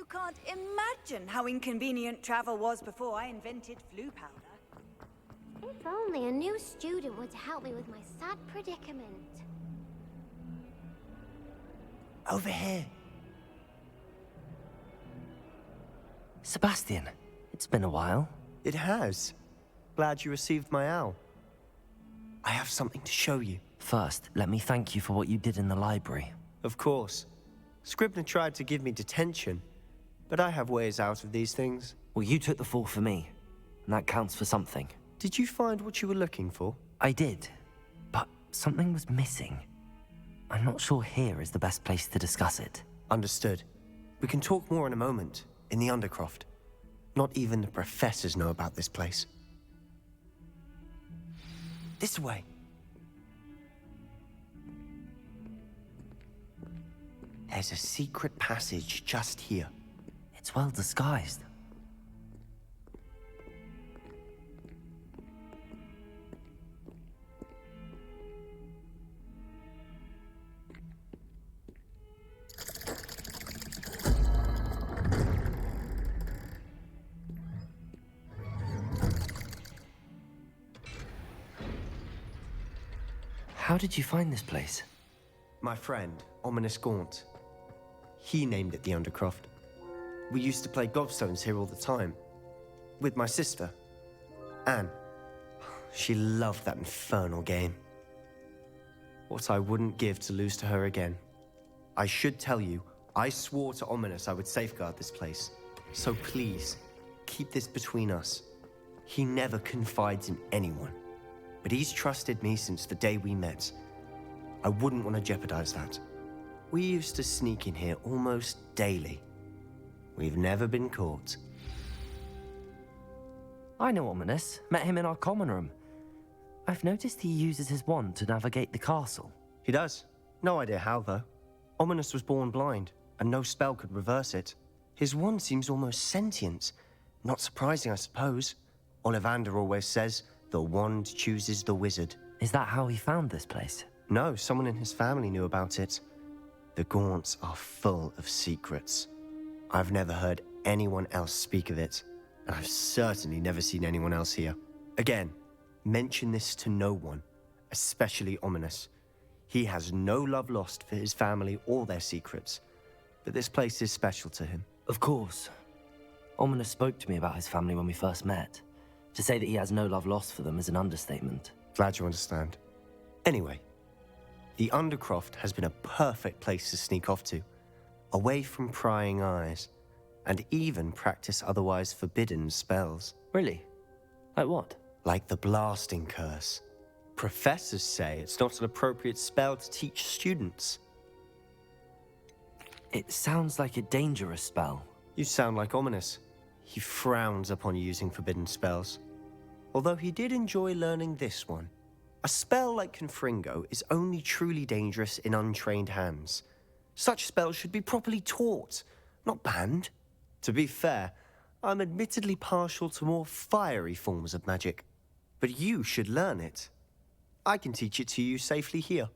You can't imagine how inconvenient travel was before I invented flu powder. If only a new student were to help me with my sad predicament. Over here. Sebastian, it's been a while. It has. Glad you received my owl. I have something to show you. First, let me thank you for what you did in the library. Of course. Scribner tried to give me detention, but I have ways out of these things. Well, you took the fall for me, and that counts for something. Did you find what you were looking for? I did, but something was missing. I'm not sure here is the best place to discuss it. Understood. We can talk more in a moment, in the Undercroft. Not even the professors know about this place. This way. There's a secret passage just here. It's well disguised. How did you find this place? My friend, Ominous Gaunt. He named it the Undercroft. We used to play gobstones here all the time. With my sister, Anne. She loved that infernal game. What I wouldn't give to lose to her again. I should tell you, I swore to Ominous I would safeguard this place. So please, keep this between us. He never confides in anyone. But he's trusted me since the day we met. I wouldn't want to jeopardize that. We used to sneak in here almost daily. We've never been caught. I know Ominous. Met him in our common room. I've noticed he uses his wand to navigate the castle. He does. No idea how, though. Ominous was born blind, and no spell could reverse it. His wand seems almost sentient. Not surprising, I suppose. Ollivander always says, the wand chooses the wizard. Is that how he found this place? No, someone in his family knew about it. The Gaunts are full of secrets. I've never heard anyone else speak of it, and I've certainly never seen anyone else here. Again, mention this to no one, especially Ominous. He has no love lost for his family or their secrets, but this place is special to him. Of course. Ominous spoke to me about his family when we first met. To say that he has no love lost for them is an understatement. Glad you understand. Anyway, the Undercroft has been a perfect place to sneak off to, away from prying eyes, and even practice otherwise forbidden spells. Really? Like what? Like the blasting curse. Professors say it's not an appropriate spell to teach students. It sounds like a dangerous spell. You sound like Ominous. He frowns upon using forbidden spells. Although he did enjoy learning this one. A spell like Confringo is only truly dangerous in untrained hands. Such spells should be properly taught, not banned. To be fair, I'm admittedly partial to more fiery forms of magic. But you should learn it. I can teach it to you safely here.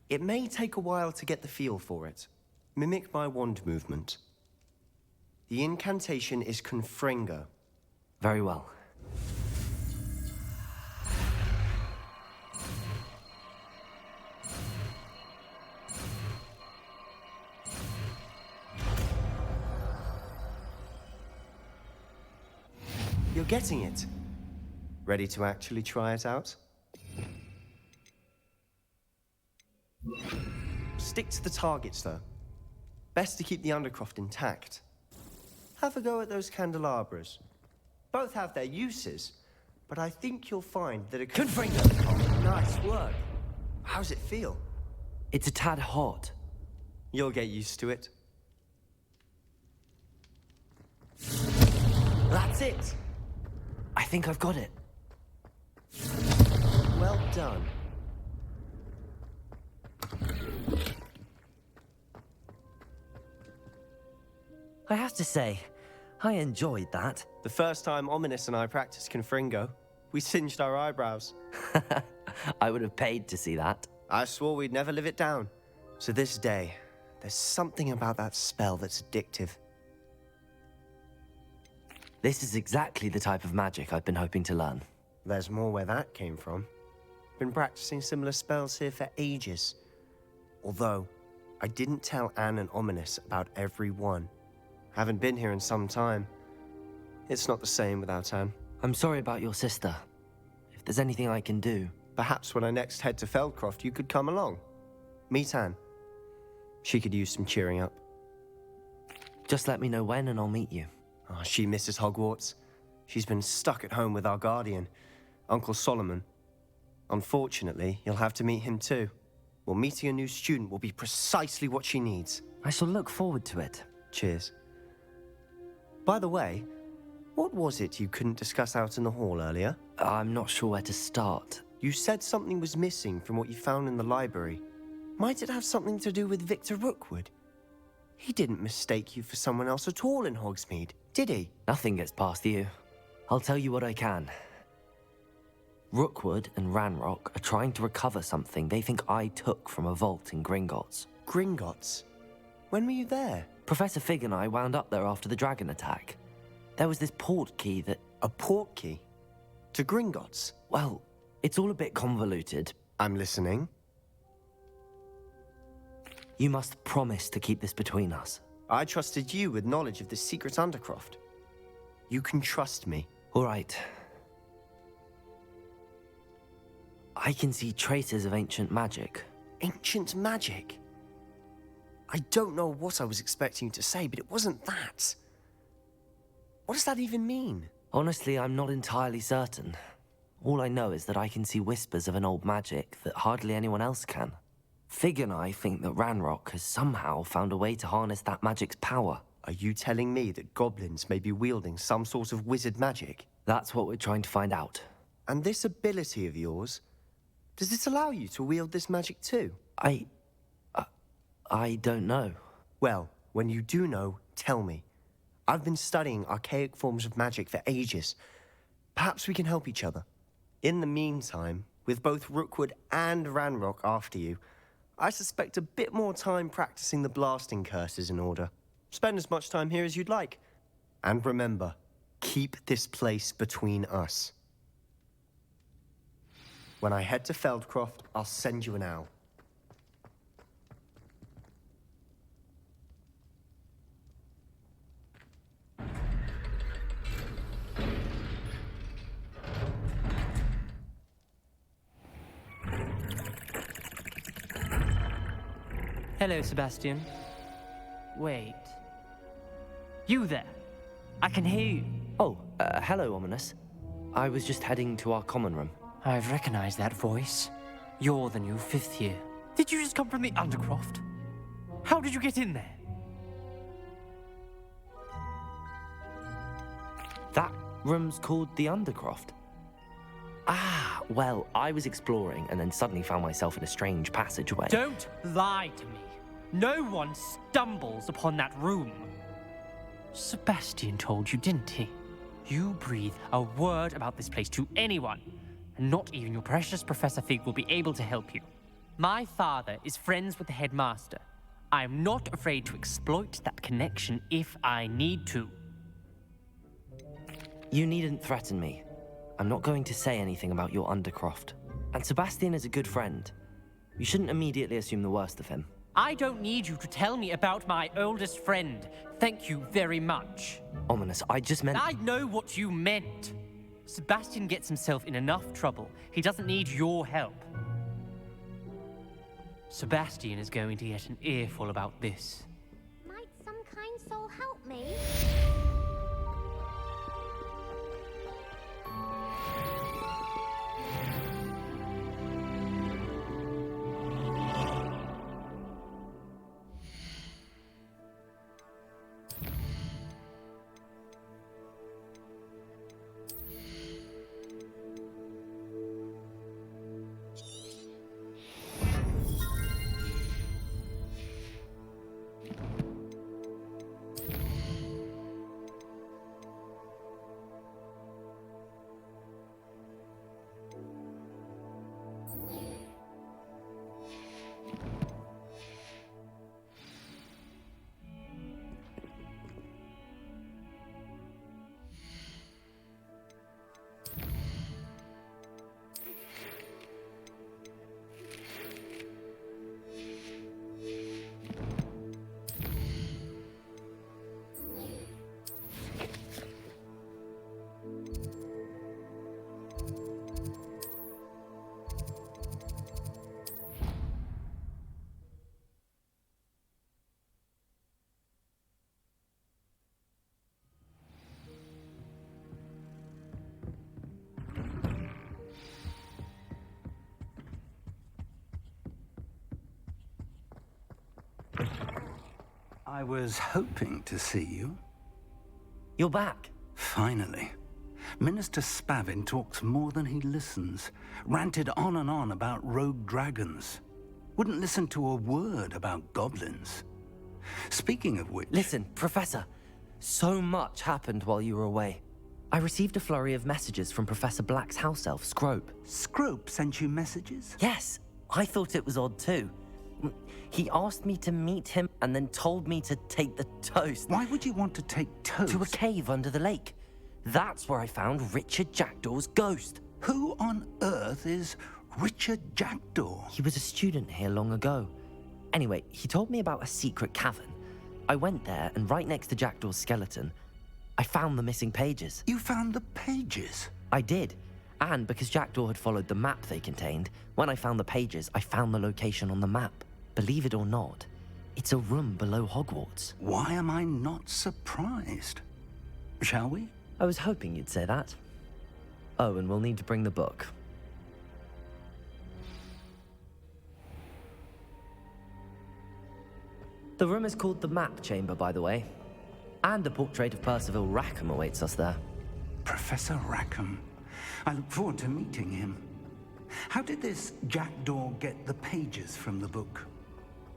It may take a while to get the feel for it. Mimic my wand movement. The incantation is Confringo. Very well. You're getting it. Ready to actually try it out? Stick to the targets, though. Best to keep the Undercroft intact. Have a go at those candelabras. Both have their uses, but I think you'll find that a Confringo. Nice work. How's it feel? It's a tad hot. You'll get used to it. That's it. I think I've got it. Well done. I have to say, I enjoyed that. The first time Ominous and I practiced Confringo, we singed our eyebrows. I would have paid to see that. I swore we'd never live it down. To this day, There's something about that spell that's addictive. This is exactly the type of magic I've been hoping to learn. There's more where that came from. Been practicing similar spells here for ages. Although, I didn't tell Anne and Ominous about every one. Haven't been here in some time. It's not the same without Anne. I'm sorry about your sister. If there's anything I can do... Perhaps when I next head to Feldcroft, you could come along. Meet Anne. She could use some cheering up. Just let me know when and I'll meet you. Oh, she misses Hogwarts. She's been stuck at home with our guardian, Uncle Solomon. Unfortunately, you'll have to meet him too. Well, meeting a new student will be precisely what she needs. I shall look forward to it. Cheers. By the way, what was it you couldn't discuss out in the hall earlier? I'm not sure where to start. You said something was missing from what you found in the library. Might it have something to do with Victor Rookwood? He didn't mistake you for someone else at all in Hogsmeade, did he? Nothing gets past you. I'll tell you what I can. Rookwood and Ranrock are trying to recover something they think I took from a vault in Gringotts. Gringotts? When were you there? Professor Fig and I wound up there after the dragon attack. There was this port key that... A port key? To Gringotts? Well, it's all a bit convoluted. I'm listening. You must promise to keep this between us. I trusted you with knowledge of the secret Undercroft. You can trust me. All right. I can see traces of ancient magic. Ancient magic? I don't know what I was expecting you to say, but it wasn't that. What does that even mean? Honestly, I'm not entirely certain. All I know is that I can see whispers of an old magic that hardly anyone else can. Fig and I think that Ranrock has somehow found a way to harness that magic's power. Are you telling me that goblins may be wielding some sort of wizard magic? That's what we're trying to find out. And this ability of yours, does it allow you to wield this magic too? I don't know. Well, when you do know, tell me. I've been studying archaic forms of magic for ages. Perhaps we can help each other. In the meantime, with both Rookwood and Ranrock after you, I suspect a bit more time practicing the blasting curse is in order. Spend as much time here as you'd like. And remember, keep this place between us. When I head to Feldcroft, I'll send you an owl. Hello, Sebastian. Wait. You there? I can hear you. Oh, hello, Ominous. I was just heading to our common room. I've recognized that voice. You're the new 5th year. Did you just come from the Undercroft? How did you get in there? That room's called the Undercroft. Ah, well, I was exploring and then suddenly found myself in a strange passageway. Don't lie to me. No one stumbles upon that room. Sebastian told you, didn't he? You breathe a word about this place to anyone, and not even your precious Professor Fig will be able to help you. My father is friends with the headmaster. I am not afraid to exploit that connection if I need to. You needn't threaten me. I'm not going to say anything about your Undercroft. And Sebastian is a good friend. You shouldn't immediately assume the worst of him. I don't need you to tell me about my oldest friend. Thank you very much. Ominous, I just meant... I know what you meant. Sebastian gets himself in enough trouble. He doesn't need your help. Sebastian is going to get an earful about this. Might some kind soul help me? I was hoping to see you. You're back. Finally. Minister Spavin talks more than he listens. Ranted on and on about rogue dragons. Wouldn't listen to a word about goblins. Speaking of which... Listen, Professor. So much happened while you were away. I received a flurry of messages from Professor Black's house elf, Scrope. Scrope sent you messages? Yes, I thought it was odd too. He asked me to meet him and then told me to take the toast. Why would you want to take toast? To a cave under the lake. That's where I found Richard Jackdaw's ghost. Who on earth is Richard Jackdaw? He was a student here long ago. Anyway, he told me about a secret cavern. I went there, and right next to Jackdaw's skeleton, I found the missing pages. You found the pages? I did. And because Jackdaw had followed the map they contained, when I found the pages, I found the location on the map. Believe it or not, it's a room below Hogwarts. Why am I not surprised? Shall we? I was hoping you'd say that. Oh, and we'll need to bring the book. The room is called the Map Chamber, by the way. And a portrait of Percival Rackham awaits us there. Professor Rackham. I look forward to meeting him. How did this Jackdaw get the pages from the book?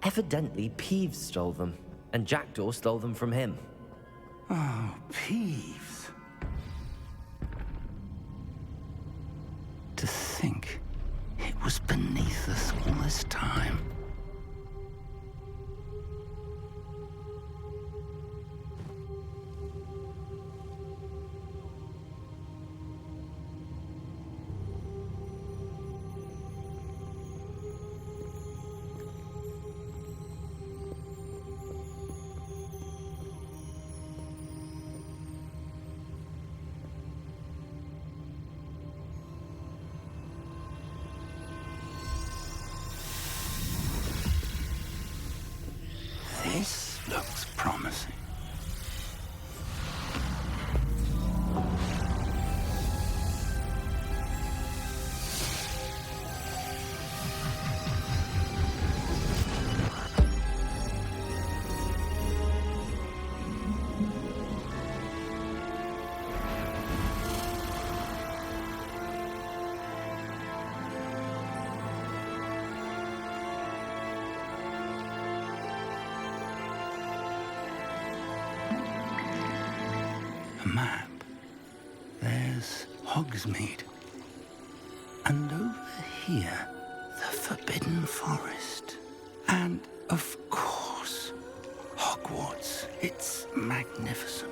Evidently, Peeves stole them, and Jackdaw stole them from him. Oh, Peeves. To think it was beneath us all this time. This looks promising. Map. There's Hogsmeade. And over here, the Forbidden Forest. And, of course, Hogwarts. It's magnificent.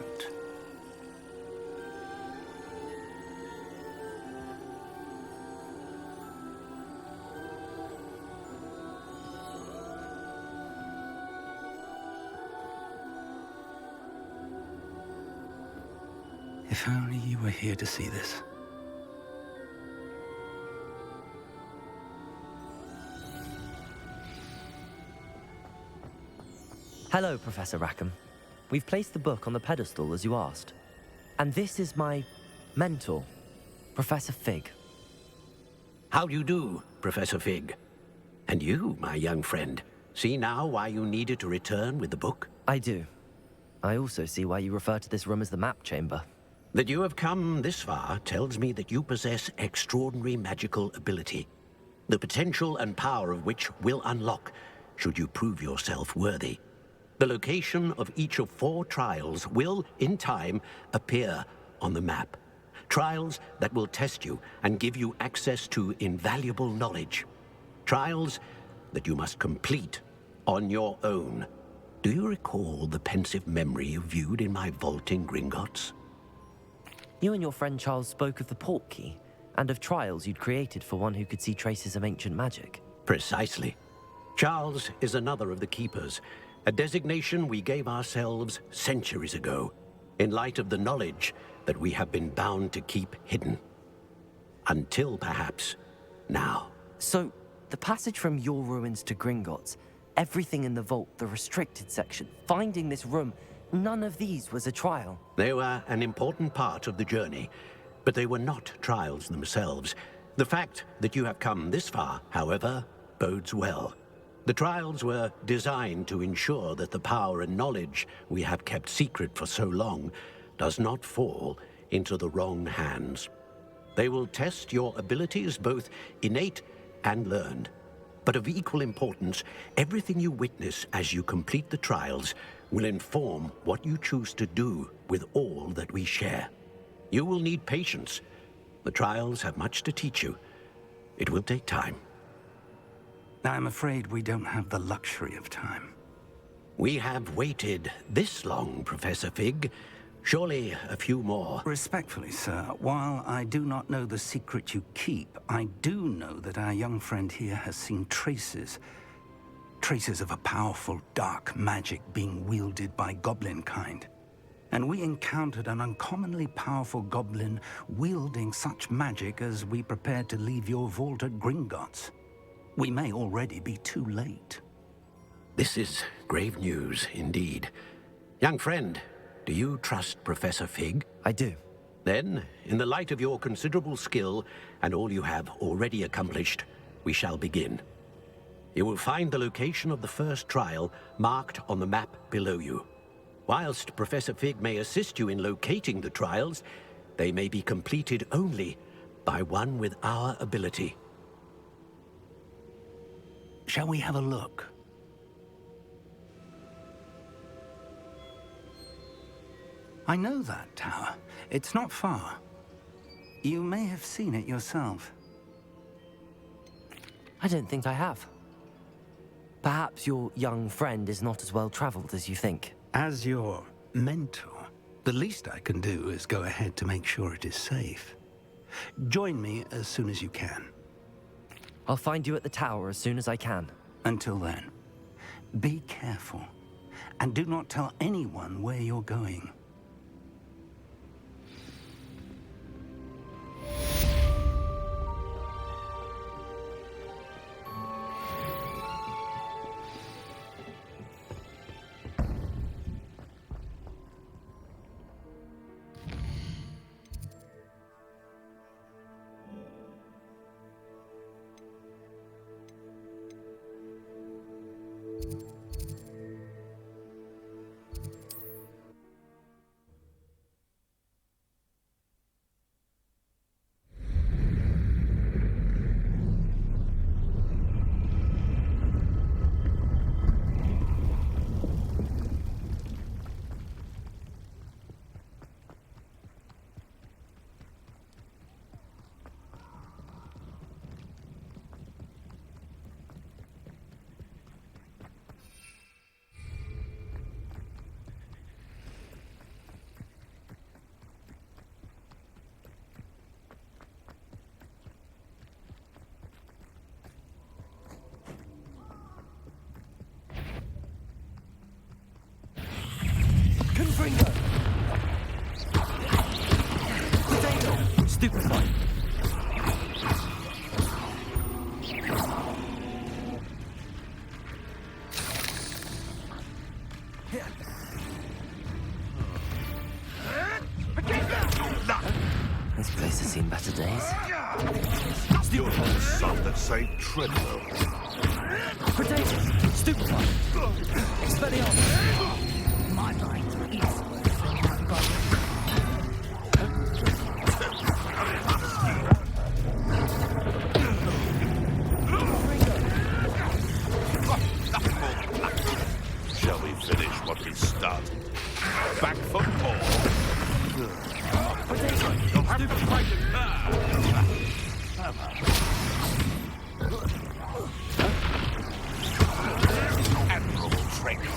If only you were here to see this. Hello, Professor Rackham. We've placed the book on the pedestal as you asked. And this is my mentor, Professor Fig. How do you do, Professor Fig? And you, my young friend, see now why you needed to return with the book? I do. I also see why you refer to this room as the Map Chamber. That you have come this far tells me that you possess extraordinary magical ability, the potential and power of which will unlock should you prove yourself worthy. The location of each of 4 trials will, in time, appear on the map. Trials that will test you and give you access to invaluable knowledge. Trials that you must complete on your own. Do you recall the pensive memory you viewed in my vault in Gringotts? You and your friend Charles spoke of the Portkey, and of trials you'd created for one who could see traces of ancient magic. Precisely. Charles is another of the Keepers, a designation we gave ourselves centuries ago, in light of the knowledge that we have been bound to keep hidden. Until, perhaps, now. So, the passage from your ruins to Gringotts, everything in the vault, the restricted section, finding this room, none of these was a trial. They were an important part of the journey, but they were not trials themselves. The fact that you have come this far, however, bodes well. The trials were designed to ensure that the power and knowledge we have kept secret for so long does not fall into the wrong hands. They will test your abilities, both innate and learned. But of equal importance, everything you witness as you complete the trials will inform what you choose to do with all that we share. You will need patience. The trials have much to teach you. It will take time. I'm afraid we don't have the luxury of time. We have waited this long, Professor Fig. Surely a few more. Respectfully, sir, while I do not know the secret you keep, I do know that our young friend here has seen traces of a powerful dark magic being wielded by goblin kind. And we encountered an uncommonly powerful goblin wielding such magic as we prepared to leave your vault at Gringotts. We may already be too late. This is grave news indeed. Young friend, do you trust Professor Fig? I do. Then, in the light of your considerable skill and all you have already accomplished, we shall begin. You will find the location of the first trial marked on the map below you. Whilst Professor Fig may assist you in locating the trials, they may be completed only by one with our ability. Shall we have a look? I know that tower. It's not far. You may have seen it yourself. I don't think I have. Perhaps your young friend is not as well traveled as you think. As your mentor, the least I can do is go ahead to make sure it is safe. Join me as soon as you can. I'll find you at the tower as soon as I can. Until then, be careful, and do not tell anyone where you're going. Stupefied. This place has seen better days. You're the son that saved Treadwell. Potatoes! Stupefied! Expelliarmus! My mind is worth forgotten. Shall we finish what we started? Back for more. You'll have to fight it now. Admirable training.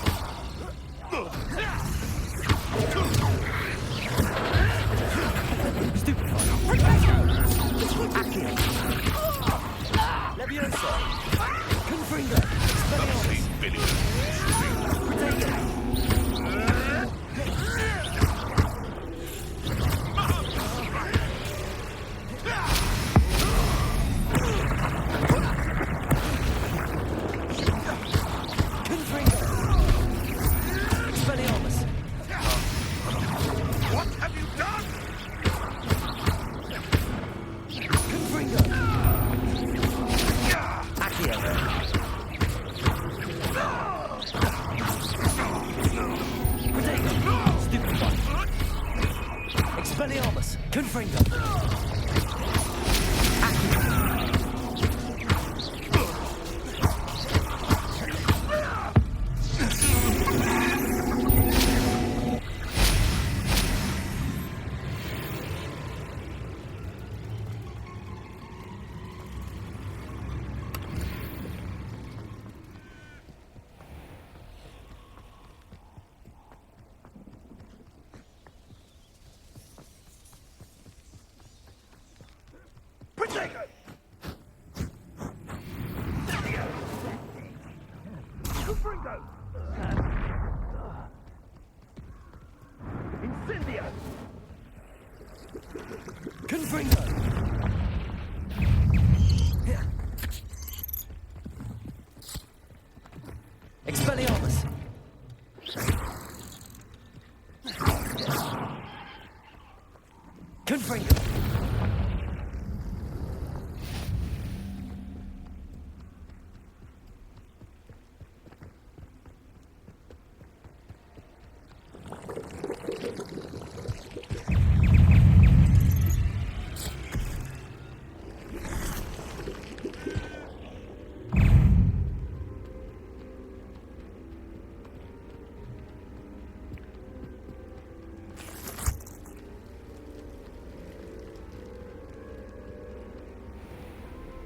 What have you done? Expelliarmus! Confringo!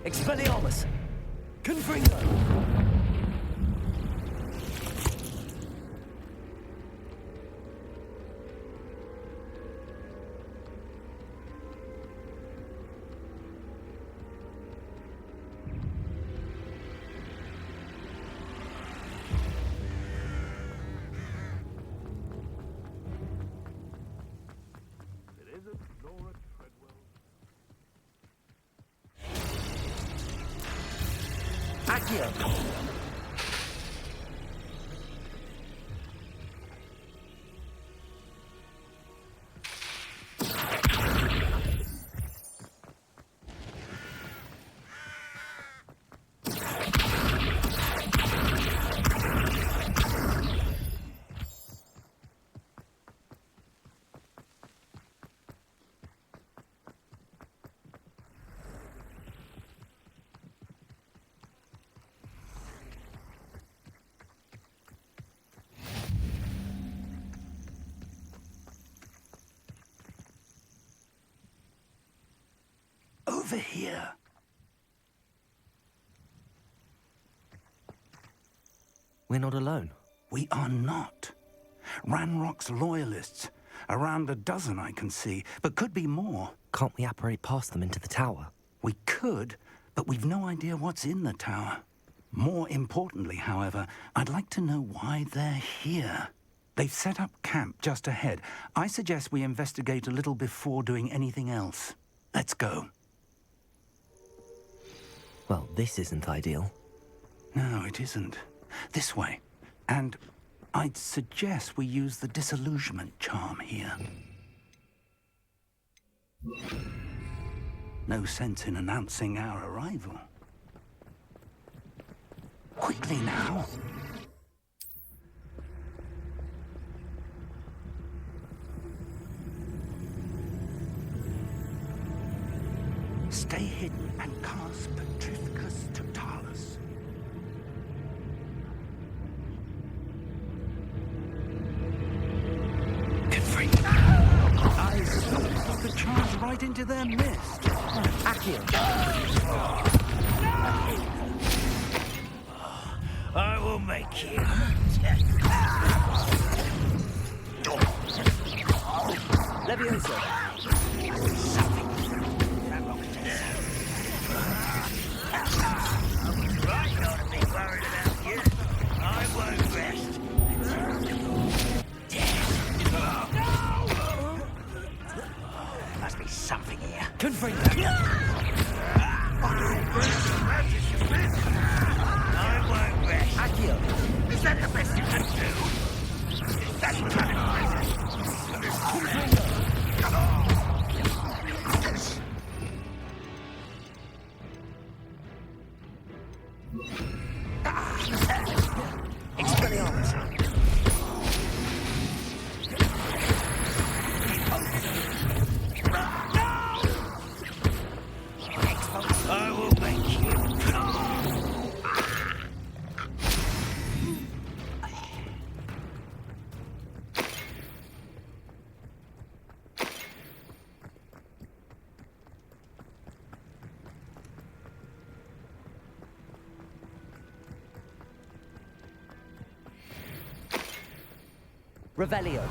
Expelliarmus! Confringo! Accio! Over here. We're not alone. We are not. Ranrock's loyalists. Around a dozen I can see, but could be more. Can't we apparate past them into the tower? We could, but we've no idea what's in the tower. More importantly, however, I'd like to know why they're here. They've set up camp just ahead. I suggest we investigate a little before doing anything else. Let's go. Well, this isn't ideal. No, it isn't. This way. And I'd suggest we use the disillusionment charm here. No sense in announcing our arrival. Quickly now. Stay hidden and cast Petrificus Totalis. I could charge right into their mist. Accio! I will make you. Leviosa! Right, not to be worried about you. I won't rest. There must be something here. Confringo! I won't rest. Accio! Is that the best you can do? Is that what I'm Come on! Expelliarmus! No! Revelio.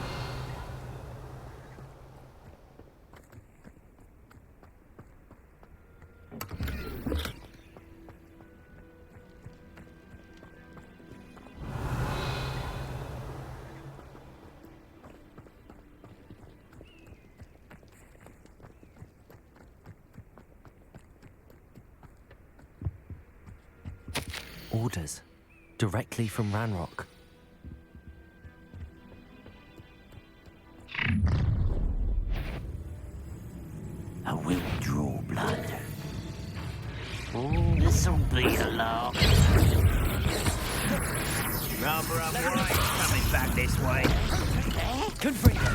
Orders. Directly from Ranrock. I will draw blood. Oh, this'll be a laugh. Rather upright coming back this way. Confringo.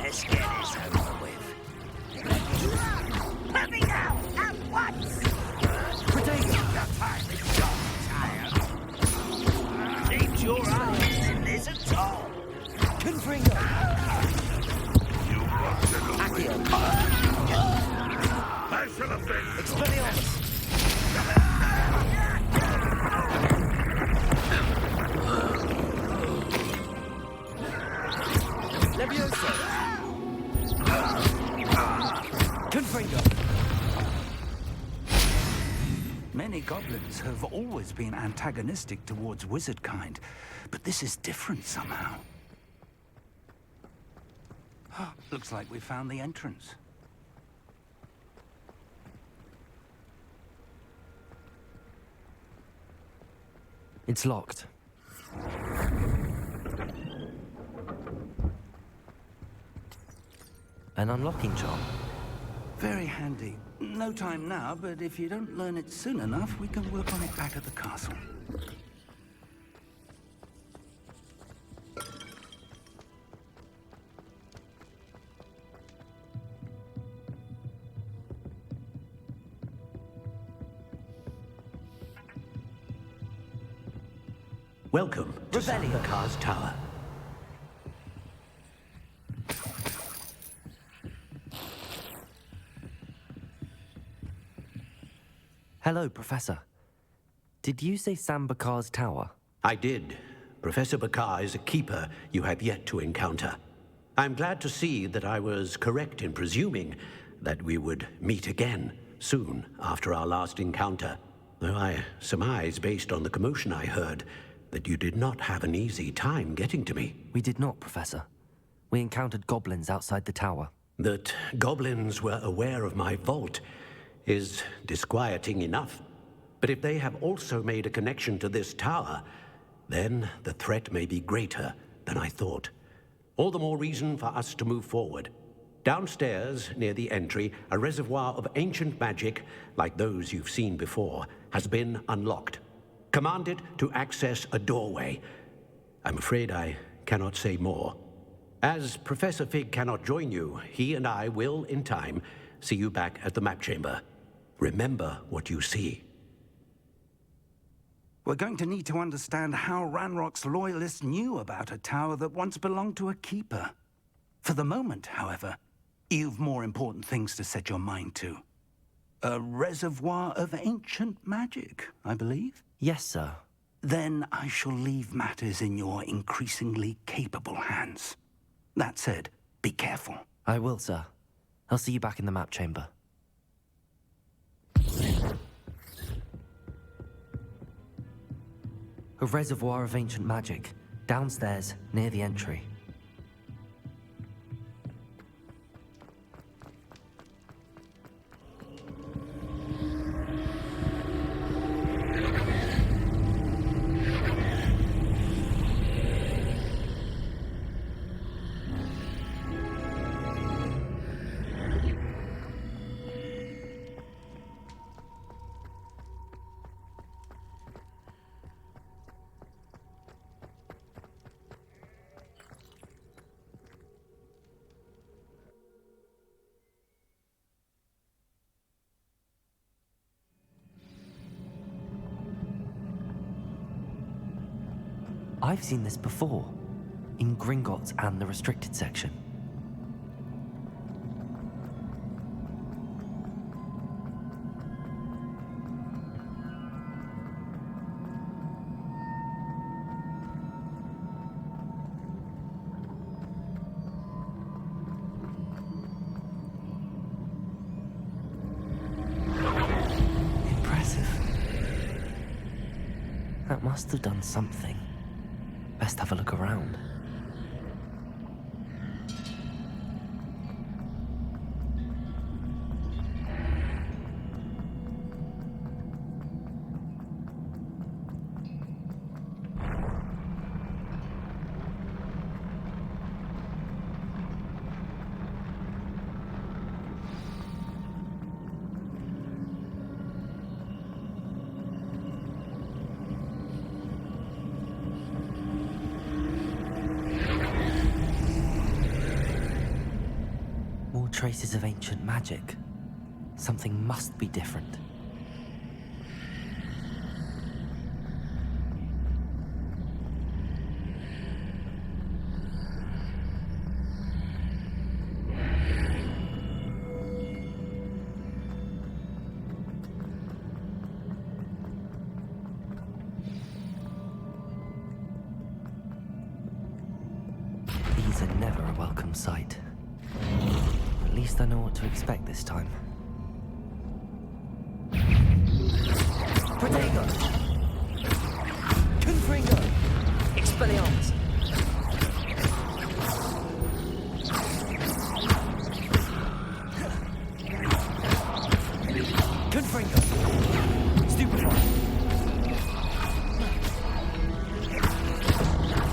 Let's get this over with. Let me out at once! Your time is gone, tired. Seems your eyes in this at all. Confringo. Accio. Special effects. Expelliarmus. Levioso. Confringo. Many goblins have always been antagonistic towards wizard kind, but this is different somehow. Looks like we found the entrance. It's locked. An unlocking charm. Very handy. No time now, but if you don't learn it soon enough, we can work on it back at the castle. Welcome to Revelio. Sabakar's Tower. Hello, Professor. Did you say Sambakar's tower? I did. Professor Bakar is a keeper you have yet to encounter. I'm glad to see that I was correct in presuming that we would meet again soon after our last encounter, though I surmise, based on the commotion I heard, that you did not have an easy time getting to me. We did not, Professor. We encountered goblins outside the tower. That goblins were aware of my vault is disquieting enough. But if they have also made a connection to this tower, then the threat may be greater than I thought. All the more reason for us to move forward. Downstairs, near the entry, a reservoir of ancient magic, like those you've seen before, has been unlocked. Command it to access a doorway. I'm afraid I cannot say more. As Professor Fig cannot join you, he and I will, in time, see you back at the map chamber. Remember what you see. We're going to need to understand how Ranrock's loyalists knew about a tower that once belonged to a keeper. For the moment, however, you've more important things to set your mind to. A reservoir of ancient magic, I believe? Yes, sir. Then I shall leave matters in your increasingly capable hands. That said, be careful. I will, sir. I'll see you back in the map chamber. A reservoir of ancient magic, downstairs, near the entry. I've seen this before, in Gringotts and the restricted section. That must have done something. Best have a look around. More traces of ancient magic. Something must be different. These are never a welcome sight. At least I know what to expect this time. Protego! Confringo! Expelliarmus! Confringo! Stupefy!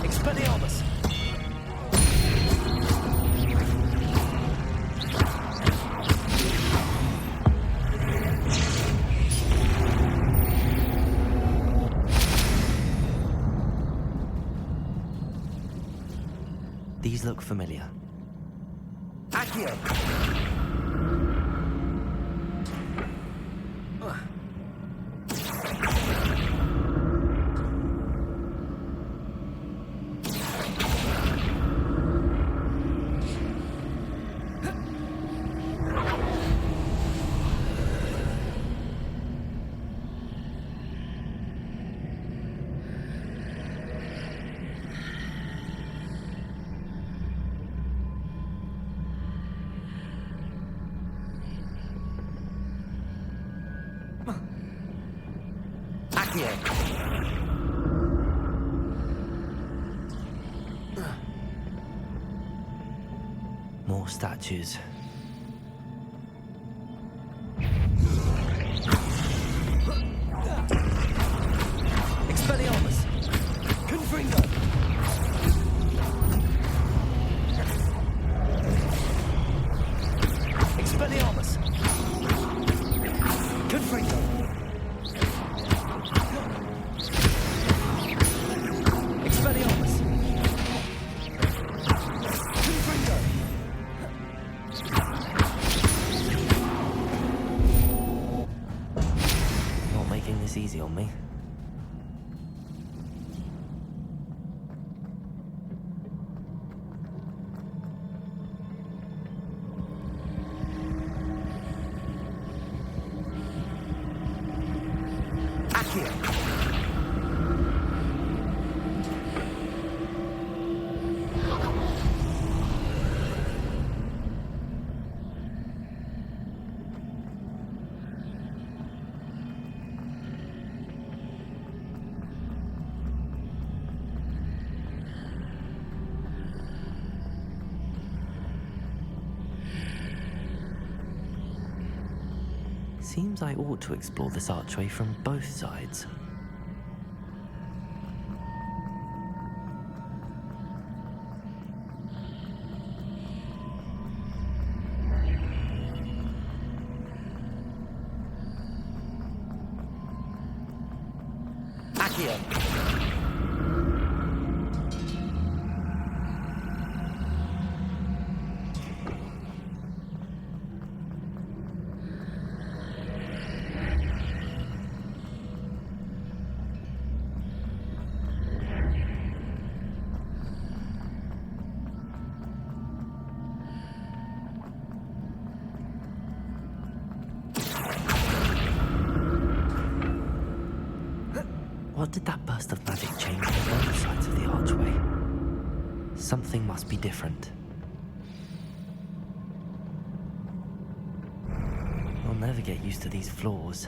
Expelliarmus! These look familiar. Accio! More statues. Expelliarmus! Confringo! Expelliarmus! Confringo! Expelliarmus! Confringo! Not making this easy on me. Seems I ought to explore this archway from both sides. Accio! What did that burst of magic change on both sides of the archway? Something must be different. I'll never get used to these floors.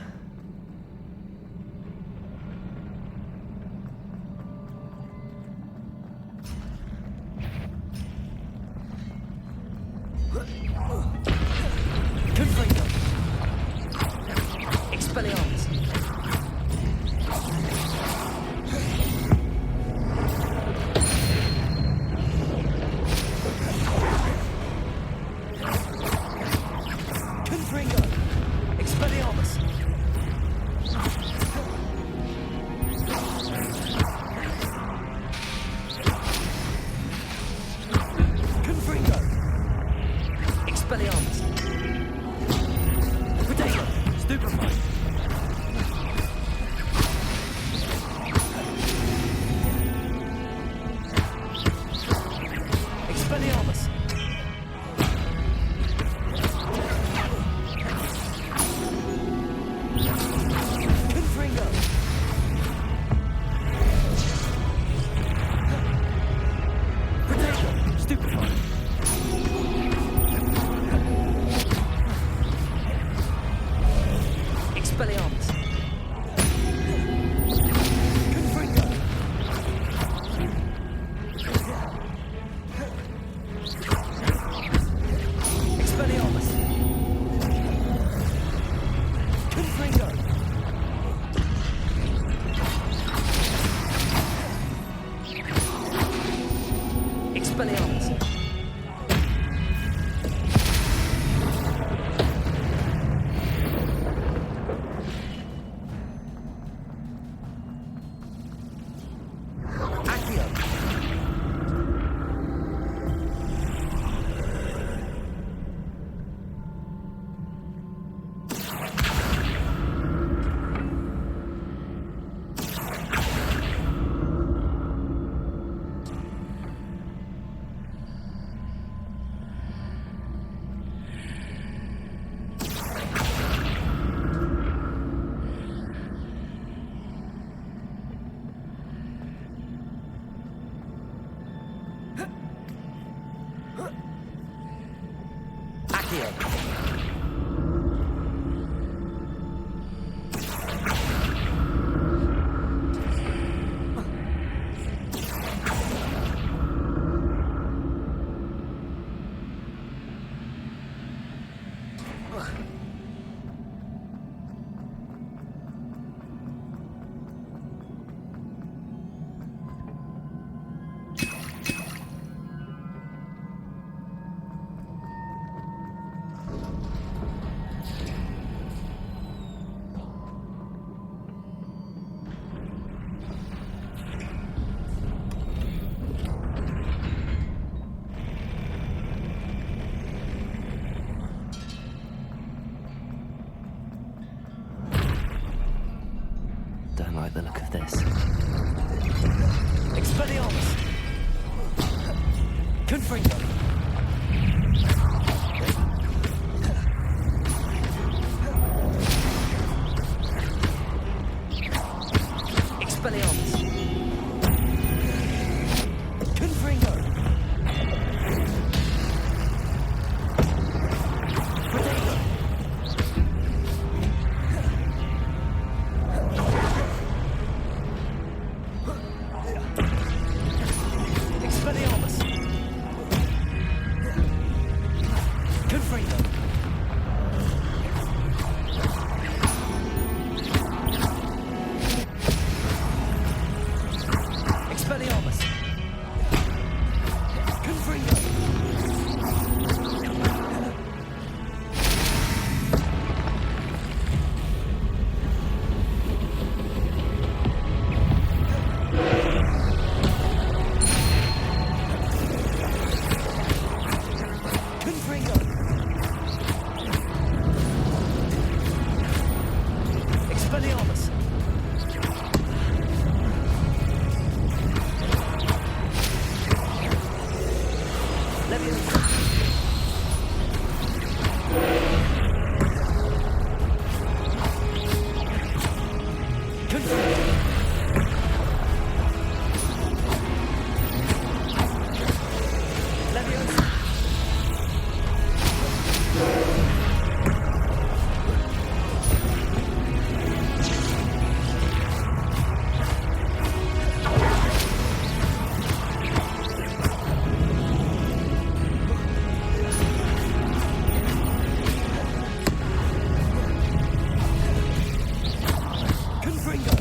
Don't like the look of this. Expelliarmus! Confringo! Expelliarmus! Confringo! Protego! Expelliarmus! Confringo! Expelliarmus! Confringo! Confringo! Expelliarmus! Leviosa! Confringo! Leviosa! Confringo!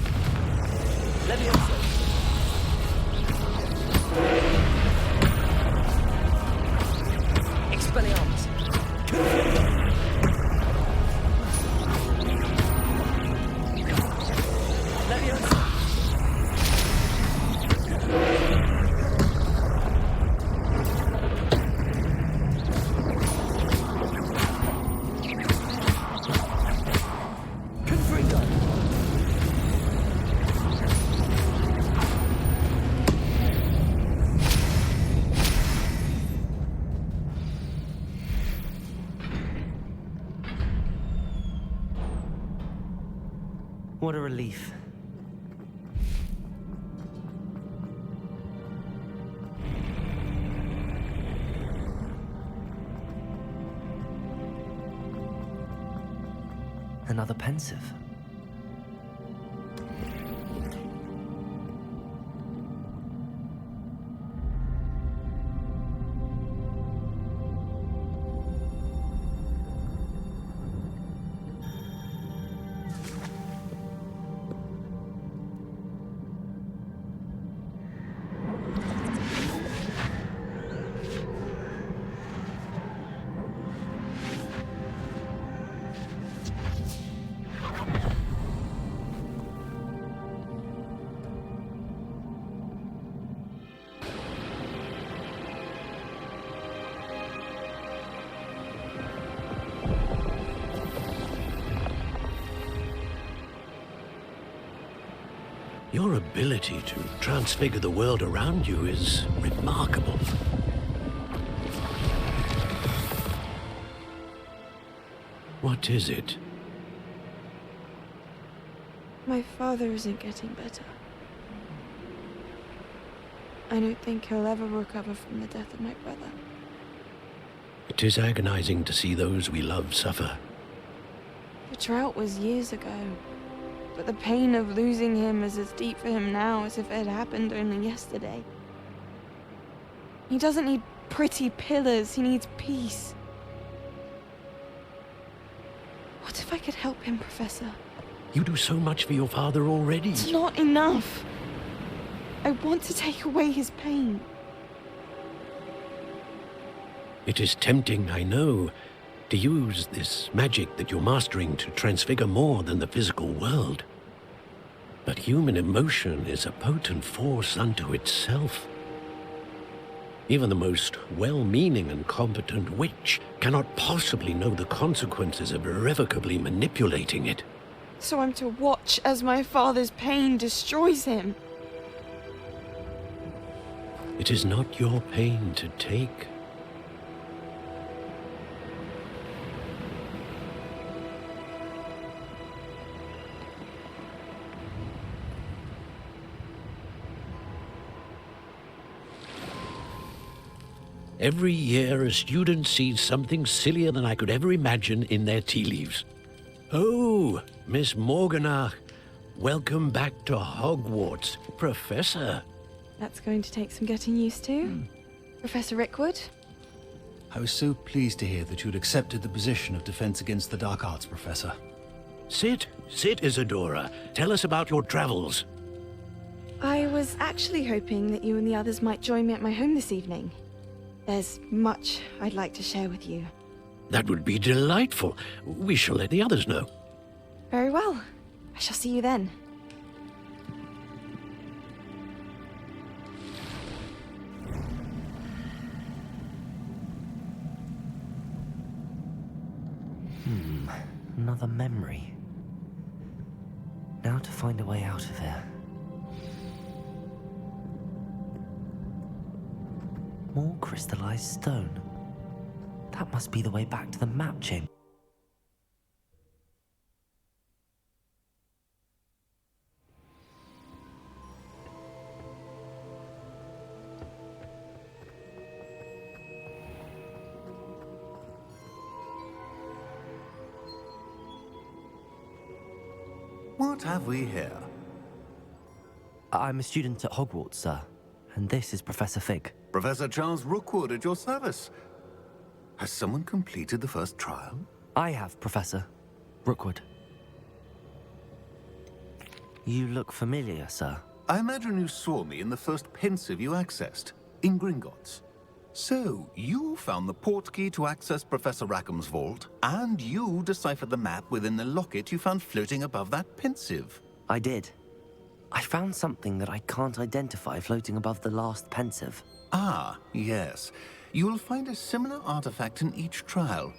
Leviosa! Expelliarmus! Confringo! Leviosa! Confringo! What a relief. Another pensive. Your ability to transfigure the world around you is remarkable. What is it? My father isn't getting better. I don't think he'll ever recover from the death of my brother. It is agonizing to see those we love suffer. The drought was years ago, but the pain of losing him is as deep for him now as if it had happened only yesterday. He doesn't need pretty pillars, he needs peace. What if I could help him, Professor? You do so much for your father already. It's not enough. I want to take away his pain. It is tempting, I know, to use this magic that you're mastering to transfigure more than the physical world. But human emotion is a potent force unto itself. Even the most well-meaning and competent witch cannot possibly know the consequences of irrevocably manipulating it. So I'm to watch as my father's pain destroys him. It is not your pain to take. Every year, a student sees something sillier than I could ever imagine in their tea leaves. Oh, Miss Morganach, welcome back to Hogwarts, Professor. That's going to take some getting used to. Professor Rickwood? I was so pleased to hear that you'd accepted the position of Defense Against the Dark Arts, Professor. Sit, Isadora. Tell us about your travels. I was actually hoping that you and the others might join me at my home this evening. There's much I'd like to share with you. That would be delightful. We shall let the others know. Very well. I shall see you then. Another memory. Now to find a way out of here. More crystallized stone. That must be the way back to the map chamber. What have we here? I'm a student at Hogwarts, sir. And this is Professor Fig. Professor Charles Rookwood at your service. Has someone completed the first trial? I have, Professor Rookwood. You look familiar, sir. I imagine you saw me in the first pensive you accessed, in Gringotts. So, you found the portkey to access Professor Rackham's vault, and you deciphered the map within the locket you found floating above that pensive. I did. I found something that I can't identify floating above the last pensive. Ah, yes. You will find a similar artifact in each trial.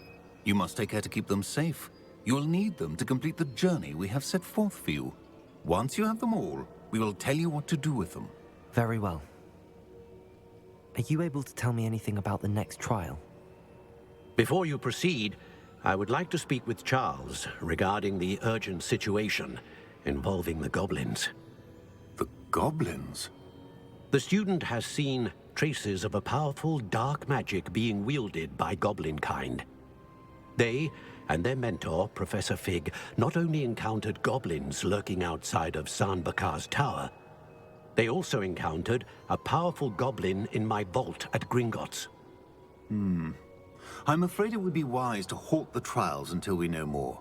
You must take care to keep them safe. You will need them to complete the journey we have set forth for you. Once you have them all, we will tell you what to do with them. Very well. Are you able to tell me anything about the next trial? Before you proceed, I would like to speak with Charles regarding the urgent situation involving the goblins. The goblins? The student has seen traces of a powerful dark magic being wielded by goblin kind. They and their mentor, Professor Fig, not only encountered goblins lurking outside of Sanbakar's tower, they also encountered a powerful goblin in my vault at Gringotts. I'm afraid it would be wise to halt the trials until we know more.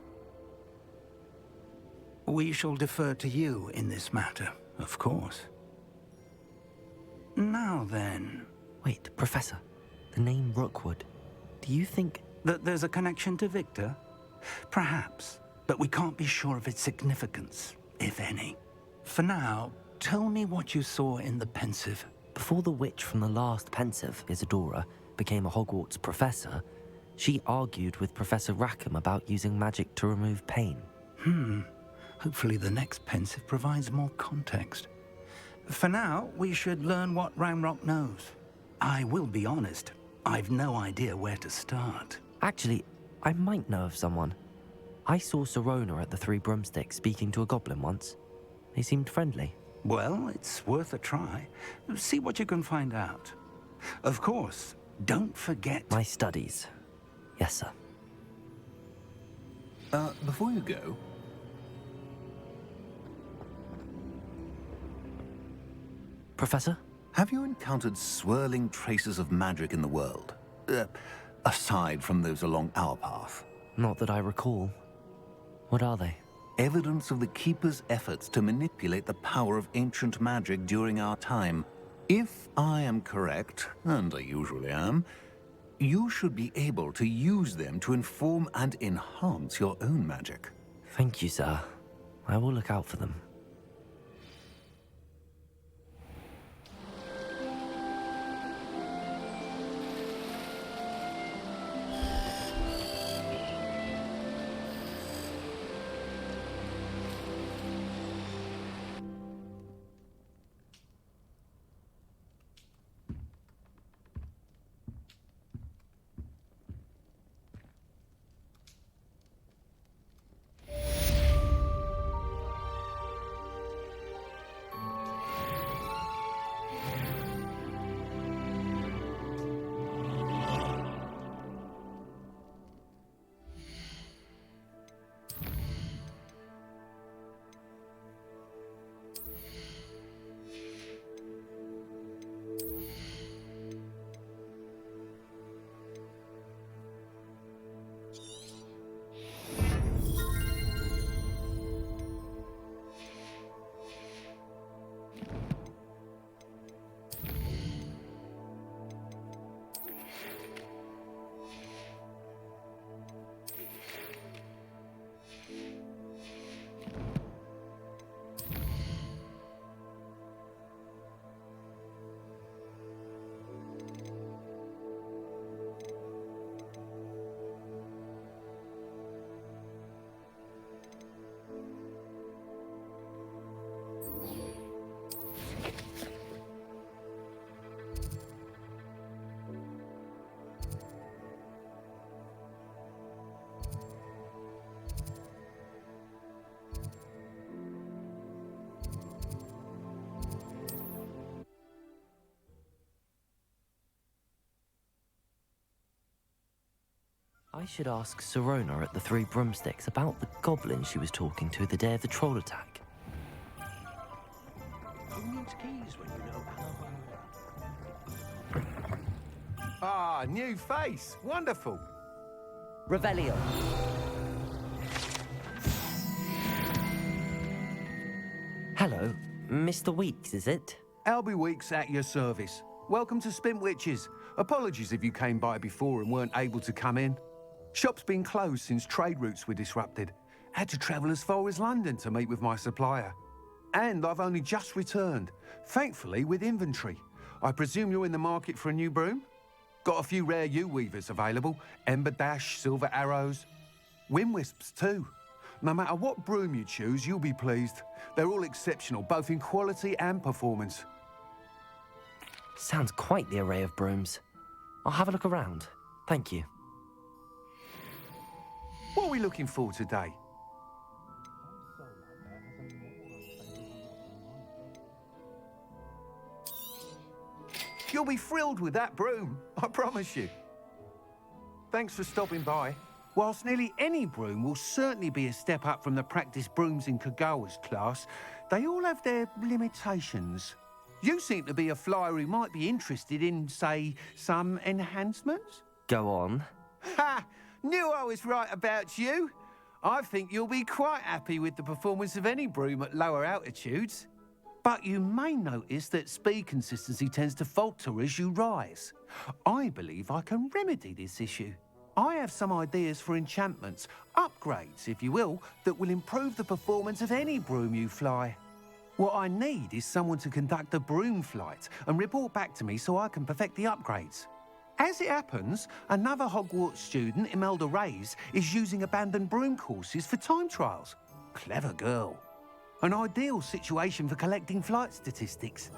We shall defer to you in this matter, of course. Now then... Wait, Professor. The name Rookwood. Do you think... that there's a connection to Victor? Perhaps, but we can't be sure of its significance, if any. For now, tell me what you saw in the pensive. Before the witch from the last pensive, Isadora, became a Hogwarts professor, she argued with Professor Rackham about using magic to remove pain. Hopefully the next pensive provides more context. For now, we should learn what Ranrock knows. I will be honest, I've no idea where to start. Actually, I might know of someone. I saw Serona at the Three Broomsticks speaking to a goblin once. They seemed friendly. Well, it's worth a try. See what you can find out. Of course, don't forget... My studies. Yes, sir. Before you go... Professor? Have you encountered swirling traces of magic in the world? Aside from those along our path? Not that I recall. What are they? Evidence of the Keeper's efforts to manipulate the power of ancient magic during our time. If I am correct, and I usually am, you should be able to use them to inform and enhance your own magic. Thank you, sir. I will look out for them. I should ask Sirona at the Three Broomsticks about the goblin she was talking to the day of the troll attack. Who needs keys when you know Ah, new face. Wonderful. Revelio. Hello, Mr. Weeks, is it? Albie Weeks at your service. Welcome to Spintwitches. Apologies if you came by before and weren't able to come in. Shop's been closed since trade routes were disrupted. Had to travel as far as London to meet with my supplier. And I've only just returned, thankfully with inventory. I presume you're in the market for a new broom? Got a few rare U-weavers available. Ember Dash, Silver Arrows. Wind Wisps too. No matter what broom you choose, you'll be pleased. They're all exceptional, both in quality and performance. Sounds quite the array of brooms. I'll have a look around. Thank you. What are we looking for today? You'll be thrilled with that broom, I promise you. Thanks for stopping by. Whilst nearly any broom will certainly be a step up from the practice brooms in Kagawa's class, they all have their limitations. You seem to be a flyer who might be interested in, say, some enhancements? Go on. Ha! Knew I was right about you. I think you'll be quite happy with the performance of any broom at lower altitudes. But you may notice that speed consistency tends to falter as you rise. I believe I can remedy this issue. I have some ideas for enchantments, upgrades, if you will, that will improve the performance of any broom you fly. What I need is someone to conduct a broom flight and report back to me so I can perfect the upgrades. As it happens, another Hogwarts student, Imelda Reyes, is using abandoned broom courses for time trials. Clever girl. An ideal situation for collecting flight statistics.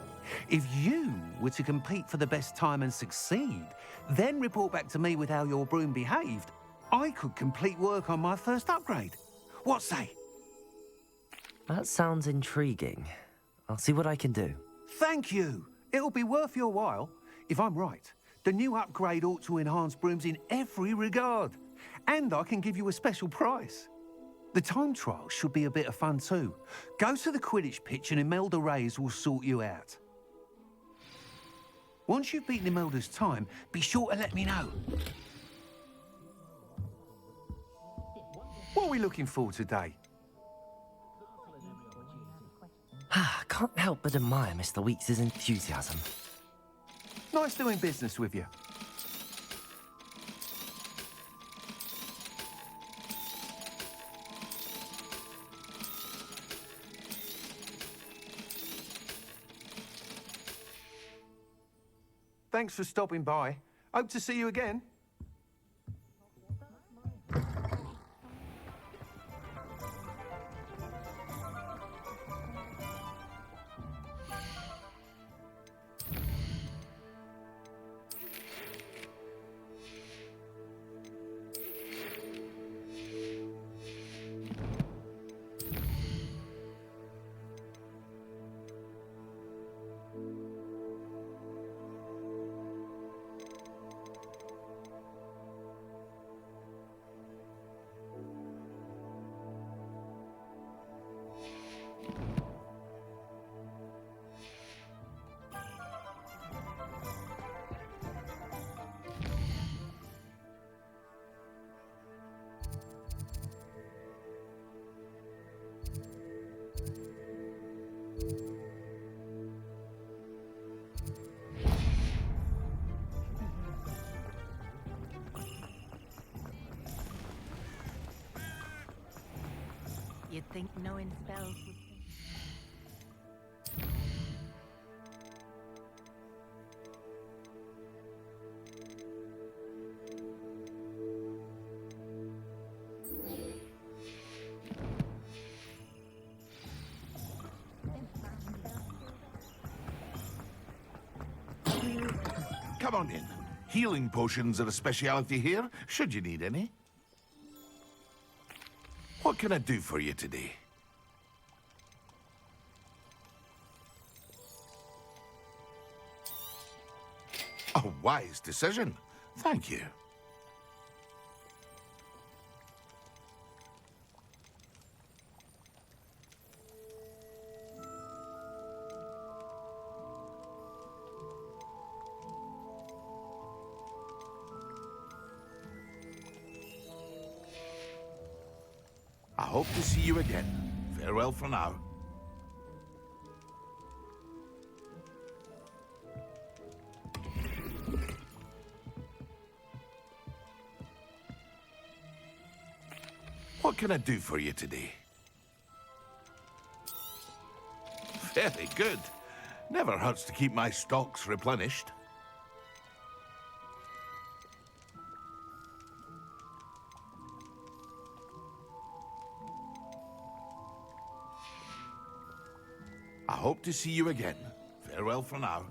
If you were to compete for the best time and succeed, then report back to me with how your broom behaved, I could complete work on my first upgrade. What say? That sounds intriguing. I'll see what I can do. Thank you. It'll be worth your while. If I'm right, the new upgrade ought to enhance brooms in every regard. And I can give you a special price. The time trial should be a bit of fun too. Go to the Quidditch pitch and Imelda Reyes will sort you out. Once you've beaten Imelda's time, be sure to let me know. What are we looking for today? Can't help but admire Mr. Weeks' enthusiasm. Nice doing business with you. Thanks for stopping by. Hope to see you again. You'd think knowing spells would... Come on in. Healing potions are a speciality here, should you need any. What can I do for you today? A wise decision. Thank you. I hope to see you again. Farewell for now. What can I do for you today? Very good. Never hurts to keep my stocks replenished. I hope to see you again. Farewell for now.